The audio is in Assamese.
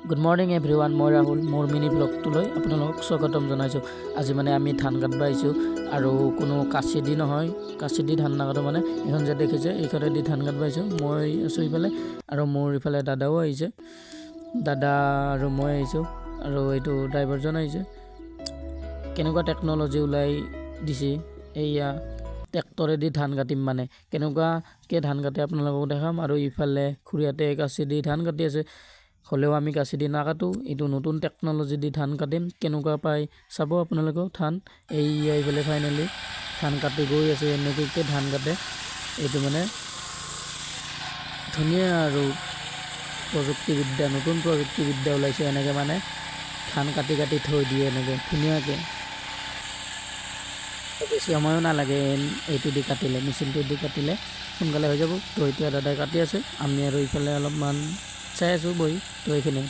গুড মৰ্ণিং এভৰিৱান, মই ৰাহুল মোৰ মিনি ব্লগটোলৈ আপোনালোকক স্বাগতম জনাইছোঁ। আজি মানে আমি ধান কাটিব আহিছোঁ আৰু কোনো কাচি দি নহয়, কাচি দি ধান নাকাটো মানে এইখন যে দেখিছে এইখনে দি ধান কাটিব আহিছোঁ। মই আছোঁ ইফালে আৰু মোৰ ইফালে দাদাও আহিছে, দাদা আৰু মই আহিছোঁ আৰু এইটো ড্ৰাইভাৰজন আহিছে। কেনেকুৱা টেকন'লজি ওলাই দিছে, এইয়া ট্ৰেক্টৰেদি ধান কাটিম মানে কেনেকুৱাকৈ ধান কাটে আপোনালোকক দেখাম। আৰু ইফালে খুৰীহঁতে কাচি দি ধান কাটি আছে, হ'লেও আমি কাচি দি নাকাটোঁ, এইটো নতুন টেকন'লজি দি ধান কাটিম। কেনেকুৱা পাই চাব আপোনালোকেও ধান। এইয়া এইফালে ফাইনেলি ধান কাটি গৈ আছে, এনেকুৱাকৈ ধান কাটে। এইটো মানে ধুনীয়া আৰু প্ৰযুক্তিবিদ্যা, নতুন প্ৰযুক্তিবিদ্যা ওলাইছে। এনেকৈ মানে ধান কাটি কাটি থৈ দিয়ে এনেকৈ ধুনীয়াকৈ, বেছি সময়ো নালাগে। এইটো দি কাটিলে, মেচিনটো দি কাটিলে সোনকালে হৈ যাব। তো এতিয়া দাদাই কাটি আছে, আমি আৰু ইফালে অলপমান চাই আছোঁ বহি। তো এইখিনি